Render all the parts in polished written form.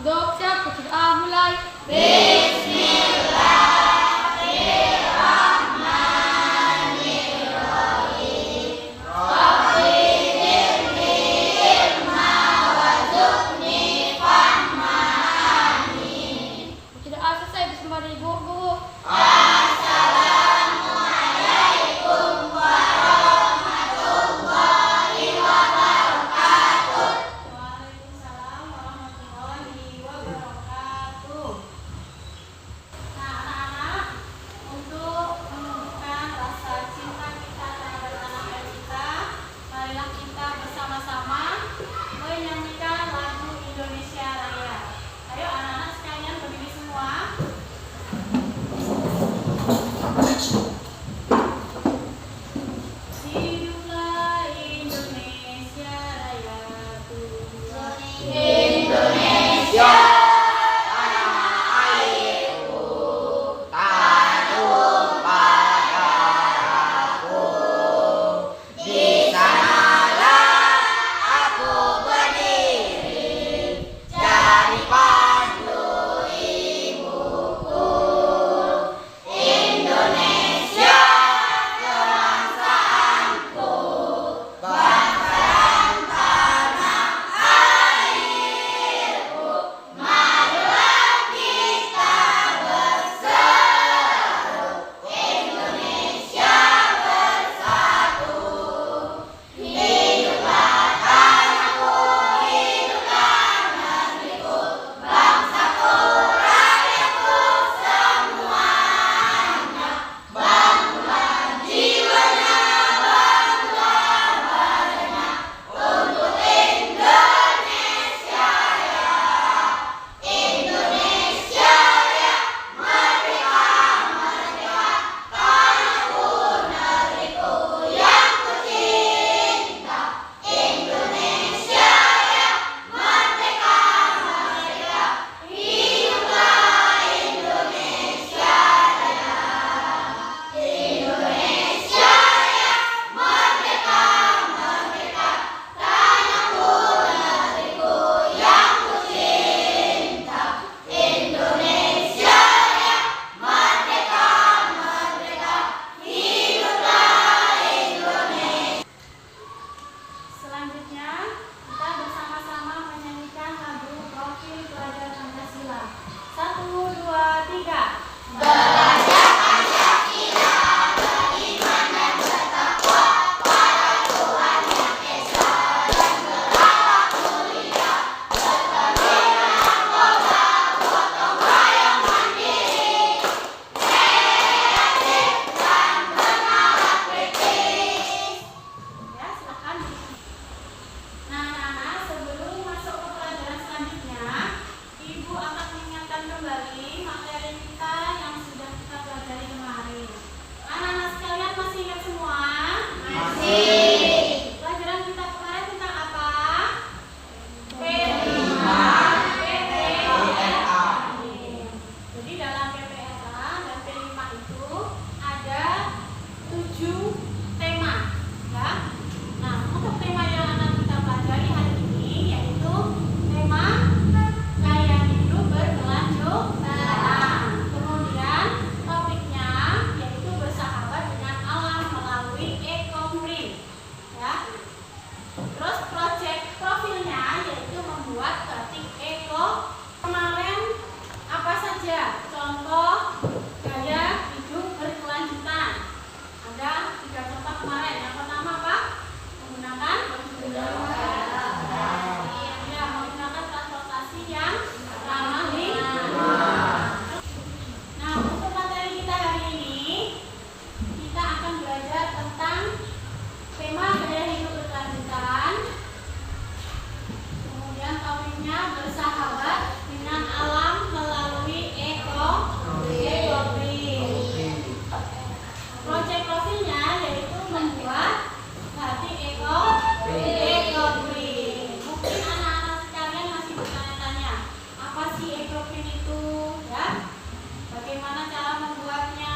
Duduk, siap, berdoa mulai. Berdoa selesai bersama ibu guru. Waalaikumsalam warahmatullahi wabarakatuh. Nah, anak-anak, untuk menumbuhkan rasa cinta kita terhadap tanah air kita, marilah kita bersama-sama menyanyikan lagu Indonesia Raya. Ayo anak-anak sekalian berdiri semua. Hiduplah Indonesia Raya, Indonesia tanah airku, tanah padaku. Di sanalah aku berdiri, jadi pandu ibuku. Indonesia kebangsaanku, bangsa dan tanah airku. Marilah kita berseru, Indonesia bersatu. Hiduplah tanahku, hiduplah negeriku, bangsaku, rakyatku semuanya. Bangunlah jiwanya, bangunlah badannya untuk Indonesia ya. Indonesia ya, merdeka, merdeka, tanahku, negeriku yang kucinta. Indonesia ya, merdeka, merdeka, hiduplah Indonesia Raya. Indonesia ya, merdeka, merdeka, tanahku, negeriku yang kucinta. Indonesia ya, merdeka, merdeka, hiduplah Indonesia. Selanjutnya, kita bersama-sama menyanyikan lagu Profil Pelajar Pancasila. 1, 2, 3. Belajar Pancasila, beriman dan bertakwa pada Tuhan Yang Esa dan berakhlak mulia, berterima narkoba, gotong royong mandiri, kreatif dan bernalar kritis. Ya, silakan. Nah, anak-anak, sebelum masuk ke pelajaran selanjutnya, Ibu akan mengingatkan kembali materi kita yang sudah kita pelajari kemarin. Anak-anak sekalian masih ingat semua? Masih. Pelajaran kita kemarin tentang apa? P5. PPRA. Jadi dalam PPRA dan P5 itu ada 7 tema, ya. Nah, untuk tema yang akan kita pelajari hari ini yaitu tema gaya hidup berkelanjutan. Kemudian topiknya yaitu bersahabat dengan alam melalui eco-green, ya. Terus proyek profilnya yaitu membuat batik eco. Kemarin apa saja contoh gaya hidup berkelanjutan? Ada 3 contoh kemarin. Yang pertama apa? Menggunakan ya, menggunakan transportasi yang ramah lingkungan. Nah, untuk materi kita hari ini kita akan belajar tentang tema gaya hidup berkelanjutan. Kemudian topiknya bersahabat dengan alam melalui eco-green. Proyek profilnya yaitu membuat batik eco-green. Mungkin anak-anak sekalian masih bertanya-tanya, apa sih eco-green itu? Ya, bagaimana cara membuatnya?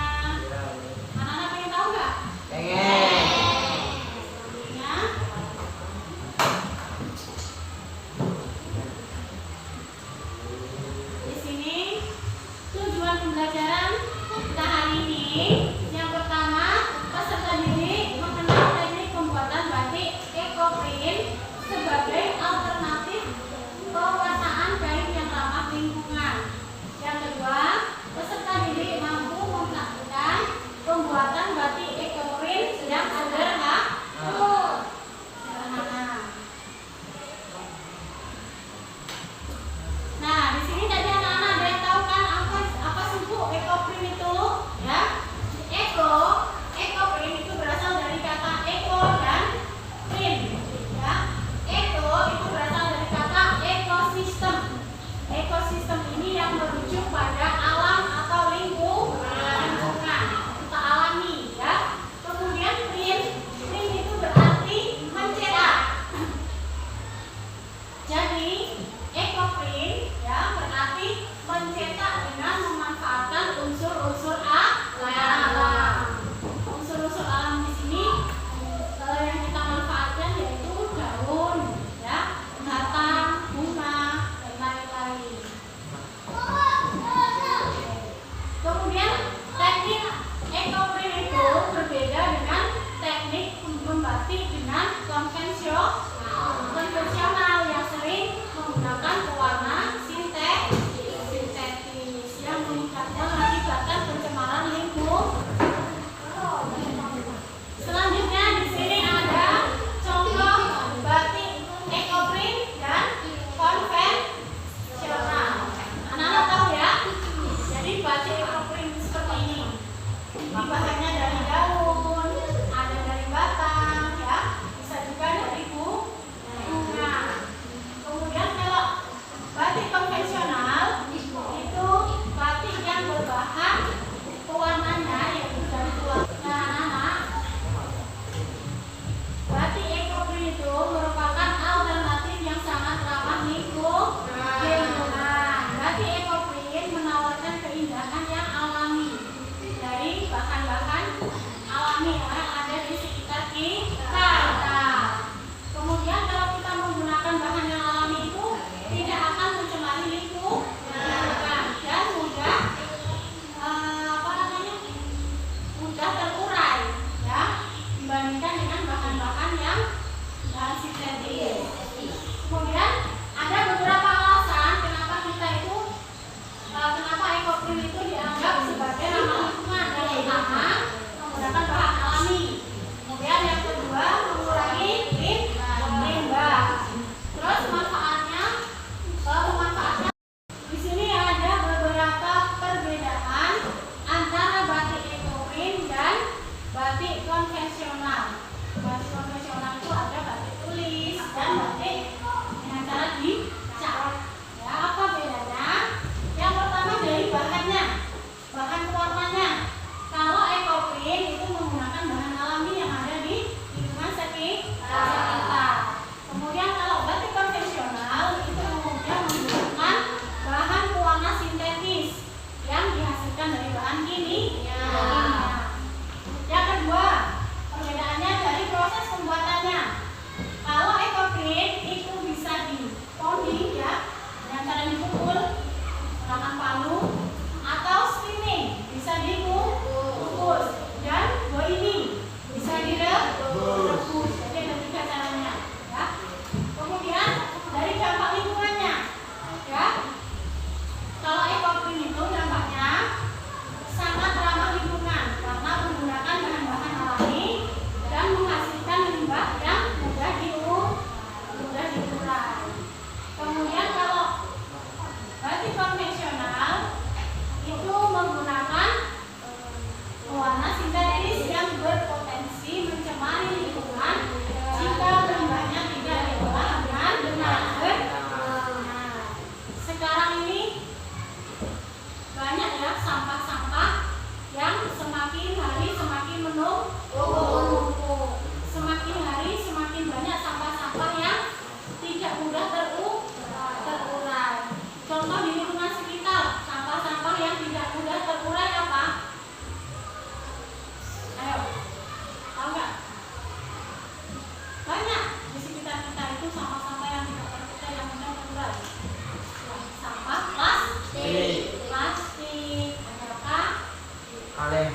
Anak-anak pengen tahu nggak? Pengen. Selanjutnya, dihasilkan dari bahan kimia. Yang kedua, perbedaannya dari proses pembuatannya. Kalau ekoprint itu bisa di pounding ya, dengan cara dipukul menggunakan palu, atau steaming bisa dikukus, dan boiling bisa direbus. Jadi ada 3 caranya ya. Kemudian dari dampak lingkungannya ya, kalau ekoprint itu dampaknya sangat ramah lingkungan karena menggunakan bahan-bahan alami dan menghasilkan limbah yang mudah diurai. Kemudian kalau batik konvensional itu menggunakan pewarna sintetis yang berpotensi mencemari lingkungan jika limbahnya tidak diolah dengan benar. Nah, sekarang ini banyak ya sampah-sampah yang semakin hari semakin menumpuk. Semakin hari semakin banyak sampah-sampah yang tidak mudah terurai. Contoh di lingkungan sekitar, sampah-sampah yang tidak mudah terurai apa? Ayo, tahu nggak? Banyak di sekitar kita itu sampah-sampah yang tidak terurai, yang mudah terurai. Sampah plastik, ada apa? Kaleng.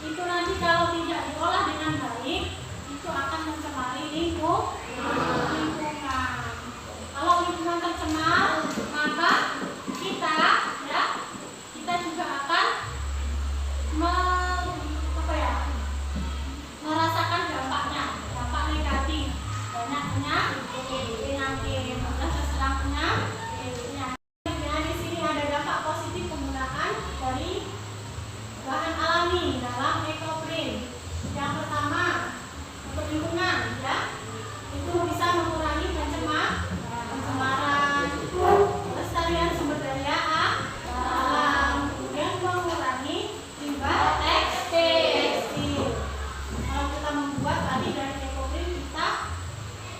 Itu nanti kalau tidak diolah dengan baik, itu akan mencemari lingkungan. Kalau lingkungan tercemar, maka kita juga akan merasakan dampaknya, dampak negatif. Banyak penyakit, mudah terserang penyakit. Nah, di sini ada dampak positif penggunaan dari bahan alami dalam ekoprint. Yang pertama, untuk lingkungan ya, itu bisa mengurangi pencemaran, pelestarian sumber daya alam, kemudian mengurangi limbah tekstil. Kalau kita membuat tadi dari ekoprint, kita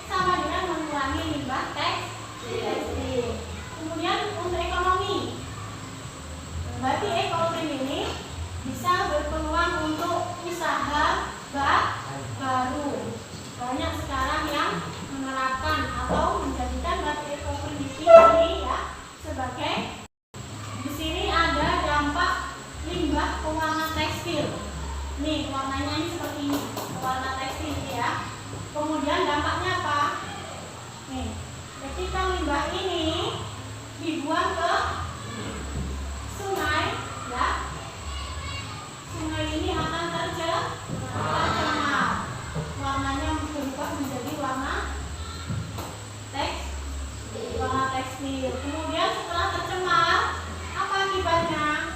sama dengan mengurangi limbah tekstil. Kemudian untuk ekonomi, berarti ekoprint ini bisa berpeluang untuk usaha baru. Banyak sekarang yang menerapkan atau menjadikan batik ekoprint ini ya sebagai, di sini ada dampak limbah pewarna tekstil. Nih warnanya ini seperti ini, pewarna tekstil ya. Kemudian dampaknya apa? Nih, ketika limbah ini dibuang ke sungai ya, sungai ini akan tercemar, warnanya berubah menjadi warna tekstil. Kemudian setelah tercemar, apa akibatnya?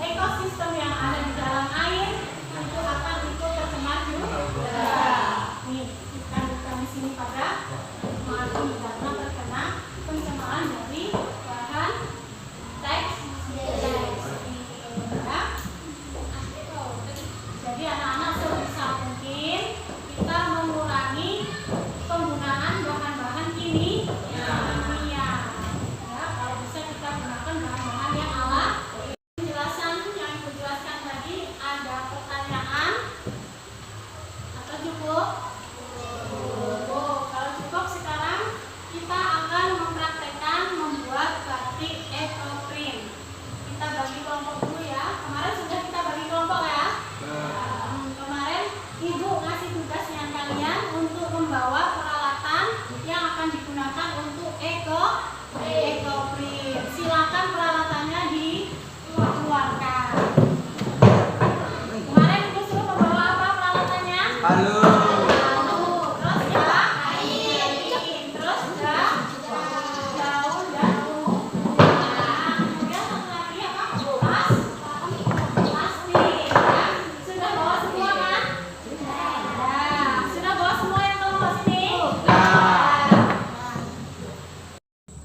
Ekosistem yang ada di dalam air itu akan ikut tercemar juga. Nih, ikan-ikan di sini pada mati karena terkena pencemaran dari bahan tekstil. Ya. Jadi anak-anak sebisa mungkin kita mengurangi penggunaan bahan-bahan kimia. Ya, kalau bisa kita gunakan bahan-bahan yang alami. Penjelasan yang Ibu jelaskan tadi, ada pertanyaan atau cukup? Kalau cukup, sekarang kita akan mempraktekkan membuat batik ekoprint. Kita bagi kelompok dulu ya. Kemarin sudah kita bagi kelompok ya. Kemarin Ibu ngasih tugasnya kalian untuk membawa peralatan yang akan digunakan untuk ekoprint. Silakan peralatannya dikeluarkan. Kemarin Ibu suruh membawa apa peralatannya? Halo. Terus ya, terus daun dan kemudian satu lagi apa? Plastik. Sudah bawa semua kan? Sudah bawa semua yang kelompok sini? Nah,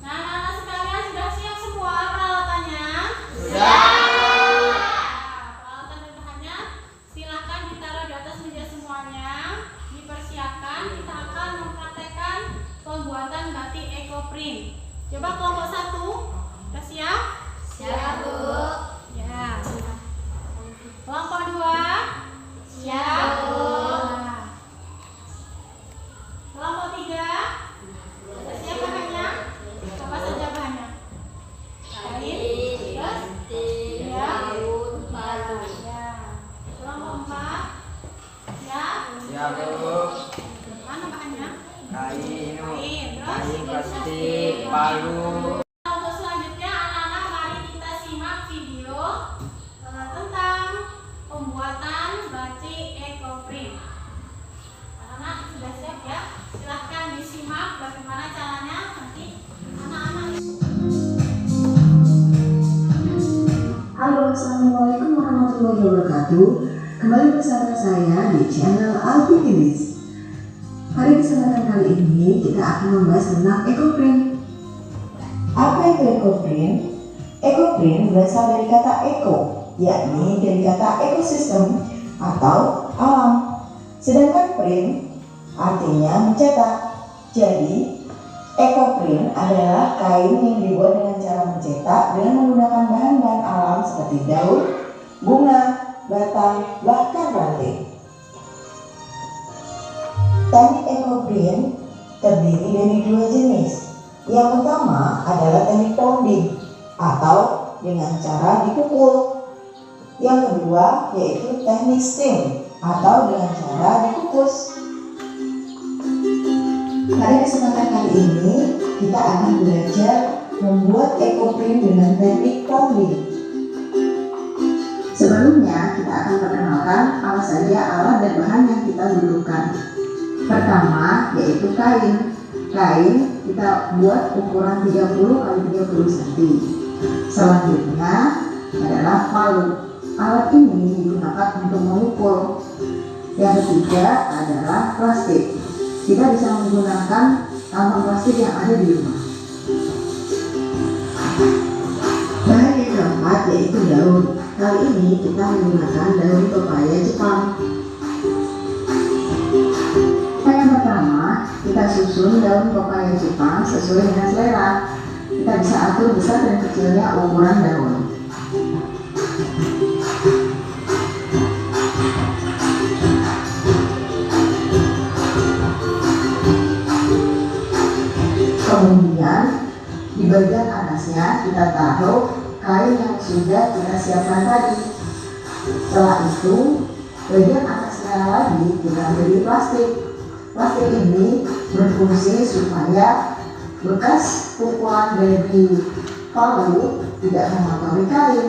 anak-anak sekalian sudah siap semua peralatannya? Sudah. Peralatan dan bahannya silakan ditaruh di atas meja semuanya. Dipersiapkan, kita akan mempraktekkan pembuatan batik ekoprint. Coba kelompok 1, sudah siap? Siap. warahmatullahi wabarakatuh. Kembali bersama saya di channel Alfikinis. Pada kesempatan kali ini kita akan membahas tentang ekoprint. Apa itu ekoprint? Ekoprint berasal dari kata eco, yakni dari kata ekosistem atau alam. Sedangkan print artinya mencetak. Jadi ekoprint adalah kain yang dibuat dengan cara mencetak dengan menggunakan bahan-bahan alam seperti daun, bunga, batang, bahkan ranting. Teknik ekoprint terdiri dari dua jenis. Yang pertama adalah teknik pounding atau dengan cara dipukul. Yang kedua yaitu teknik sting atau dengan cara dikukus. Pada kesempatan kali ini kita akan belajar membuat ekoprint dengan teknik pounding. Sebelumnya kita akan perkenalkan apa saja alat dan bahan yang kita butuhkan. Pertama yaitu kain. Kain kita buat ukuran 30 x 30 cm. Selanjutnya adalah palu. Alat ini digunakan untuk memukul. Yang ketiga adalah plastik. Kita bisa menggunakan kantong plastik yang ada di rumah. Bahan yang keempat yaitu daun. Kali ini kita menggunakan daun pepaya Jepang. Yang pertama, kita susun daun pepaya Jepang sesuai dengan selera. Kita bisa atur besar dan kecilnya ukuran daun. Kemudian di bagian atasnya kita taruh kain yang sudah kita siapkan tadi. Setelah itu bagian atasnya lagi kita beri plastik. Plastik ini berfungsi supaya bekas pukulan dari palu tidak mengotori kain.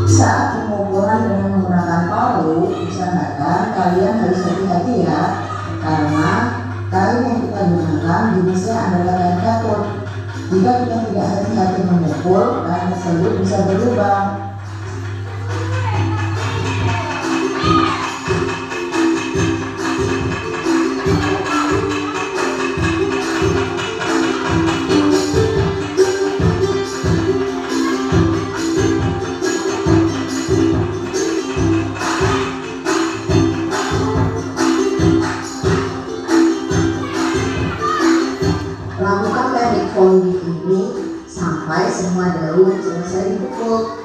Saat pemukulan dengan menggunakan palu, usahakan kalian harus hati-hati ya, karena kain yang kita gunakan jenisnya adalah kain katun. Jika kita tidak hati-hati memukul, kain tersebut bisa berlubang. Lakukan teknik pounding ini sampai semua daun selesai dipukul.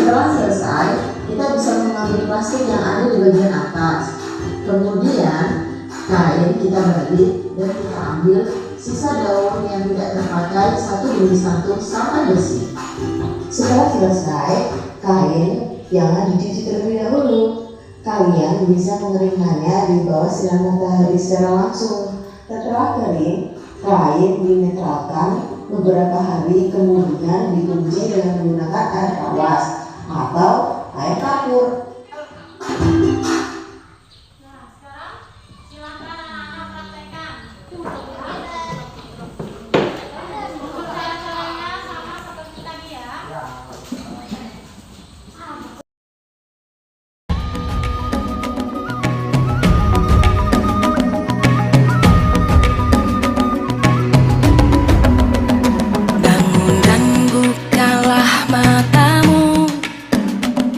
Setelah selesai, kita bisa mengambil plastik yang ada di bagian atas. Kemudian kain kita balik dan kita ambil sisa daun yang tidak terpakai satu demi satu sampai bersih. Setelah selesai, kain jangan dicuci terlebih dahulu. Kalian bisa mengeringkannya di bawah sinar matahari secara langsung. Setelah kering, kain dinetralkan beberapa hari, kemudian dikunci dengan menggunakan air awas atau air kapur. Nah, sekarang silakan anak-anak praktekkan. Cara-caranya sama seperti tadi ya. Bangun dan bukalah matamu,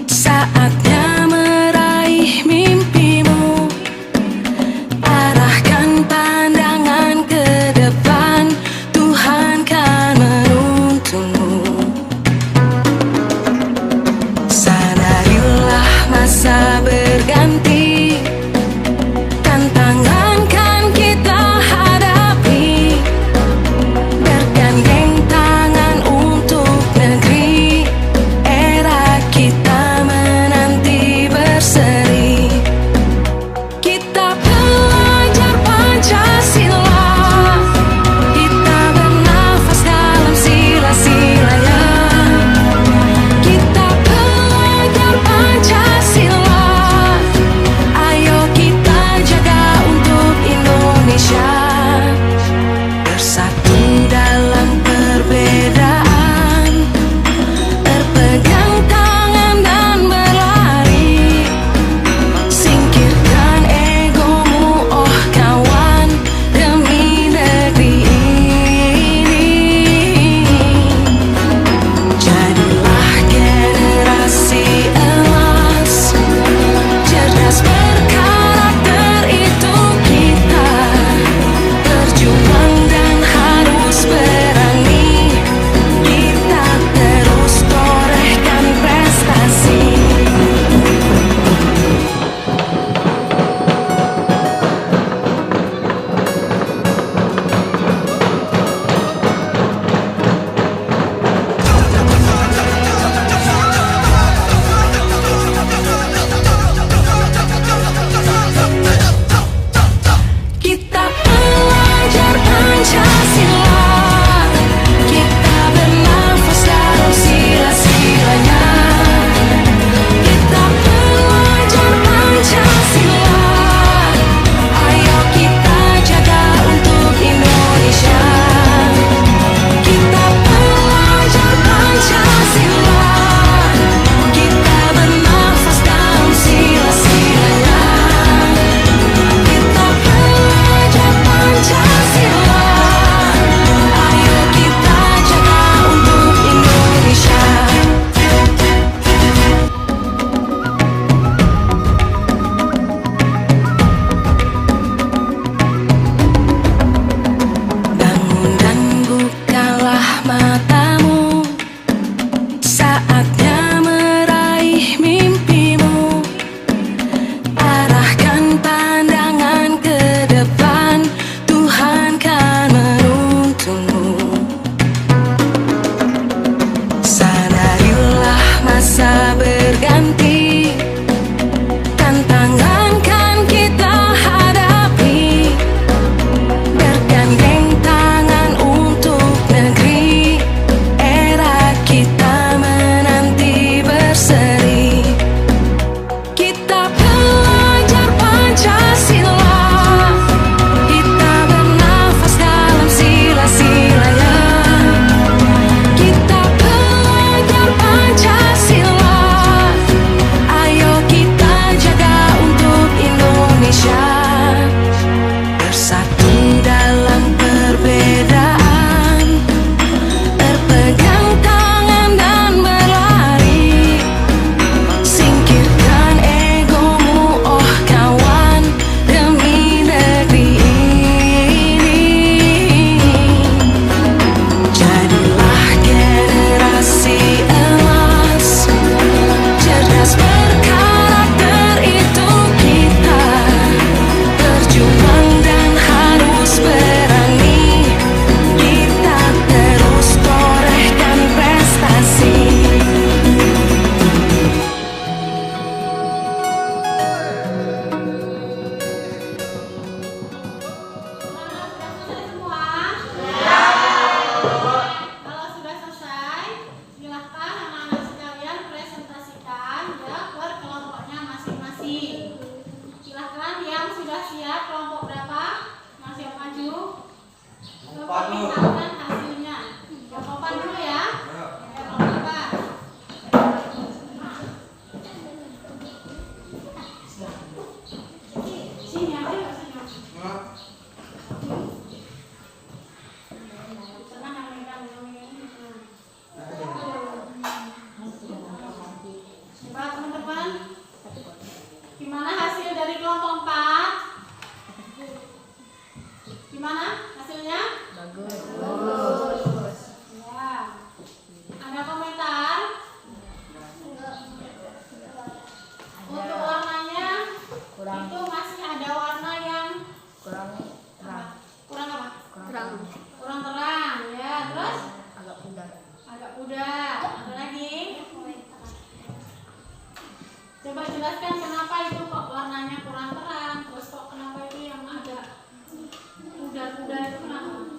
saatnya Coba pintarkan hasilnya. Yang papan dulu ya. Yang papan. Sini aja nggak sini. Tenang yang megang ini. Coba teman-teman, gimana hasil dari kelompok 4? Gimana hasilnya? Bagus. Ya. Ada komentar? Untuk warnanya, itu masih ada warna yang kurang apa? Kurang terang. Ya, terus? Agak pudar. Ada lagi? Coba jelaskan kenapa itu kok warnanya kurang terang, terus kok kenapa itu yang agak pudar-pudar itu kenapa?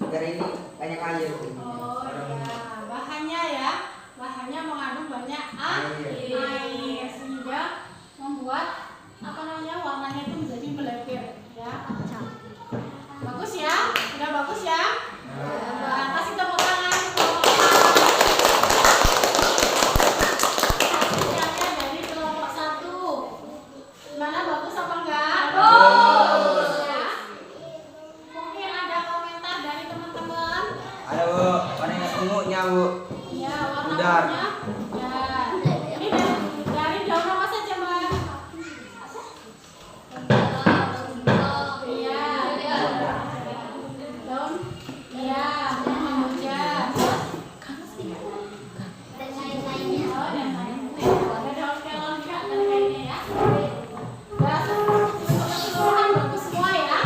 Dari ini banyak air. Oh iya, bahannya mengandung banyak air sehingga membuat warnanya itu menjadi melebar ya. Bagus ya, sudah bagus ya. Nah, kasih tepuk tangan. Hasilnya dari kelompok 1. Gimana, bagus apa enggak? Bagus ya. Mungkin ada komentar dari teman-teman. Ada Bu, warnanya ungunya Bu. Ya, warna Pudar. ungunya. Ya. Ini dari daun apa saja, Mbak? Iya. Daun. Iya, kamboja. Oh, dan lain-lain. Ada daun kelon juga dan lainnya ya. Ya, keseluruhan bagus semua ya.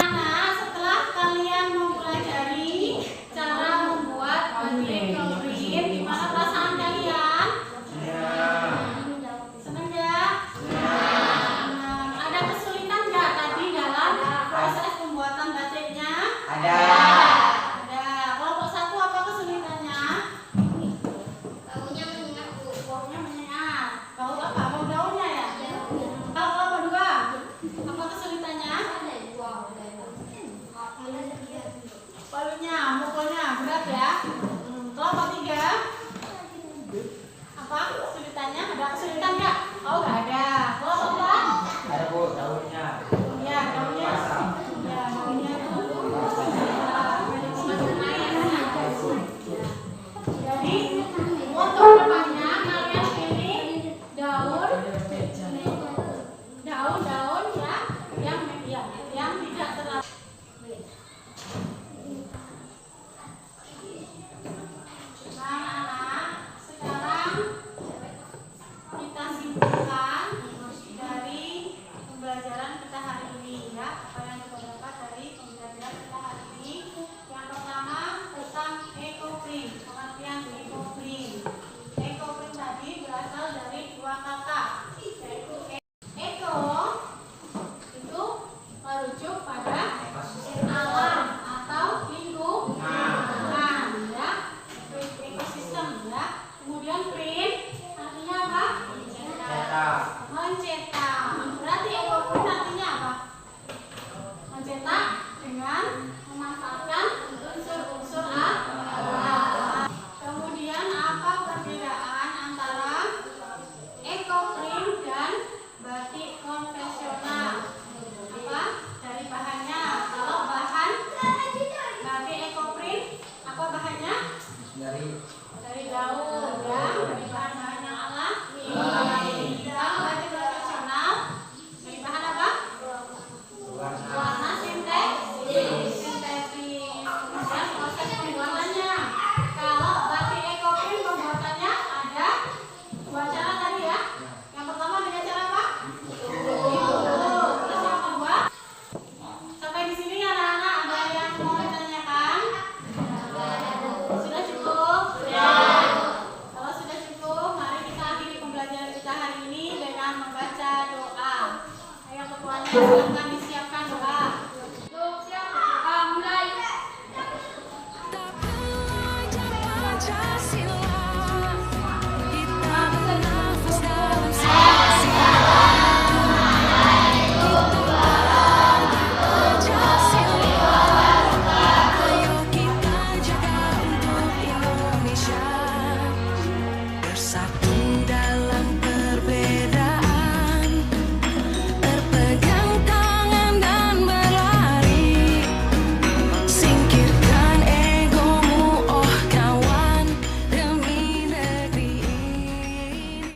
Nah, setelah kalian mempelajari cara membuat batik coloring, gimana perasaan kalian? Senang ya? Ada kesulitan nggak tadi dalam proses pembuatan batiknya? Ada. Ada. Kelompok 1 apa kesulitannya? Baunya menyengat. Bau apa? Bau daunnya ya? Kalau kelompok 2 apa kesulitannya? Palunya, mukulnya berat ya. Kelompok 3 apa kesulitannya? Ada kesulitan nggak? Oh, nggak ada. Kelompok 4? Ada Bu, daunnya. Ya, daunnya. Ya, daunnya itu. Jadi untuk depannya kalian pilih daun ya yang tidak terlalu. Nah, anak, sekarang kita simpulkan dari pembelajaran kita hari ini ya. Apa yang kita dapat dari pembelajaran kita hari ini? Yang pertama tentang ecoprint. Pengertian ecoprint. Ecoprint tadi berasal dari 2 kata. Eco itu merujuk pada alam atau lingkungan ya, ekosistem ya. Kemudian print artinya apa? Mencetak. Berarti ecoprint artinya apa? Mencetak dengan memanfaatkan unsur-unsur alam. Kemudian apa perbedaan antara ecoprint dan batik konvensional? Apa dari bahannya? Kalau bahan batik ecoprint apa bahannya? Dari daun ya, dari bahan-bahan yang alami. Kalau batik konvensional dari bahan apa? Warna sintetis. Kemudian proses pembuatannya. Kalau batik ecoprint pembuatannya ada 2 cara tadi ya. Yang pertama dengan cara apa? Terus yang kedua, sampai di sini anak-anak ada yang mau ditanyakan? Sudah cukup? Kalau sudah cukup, mari kita akhiri pembelajaran kita hari ini dengan membaca doa. Ayo ketuanya silakan disiapkan doa. Siap, mulai. bersatu.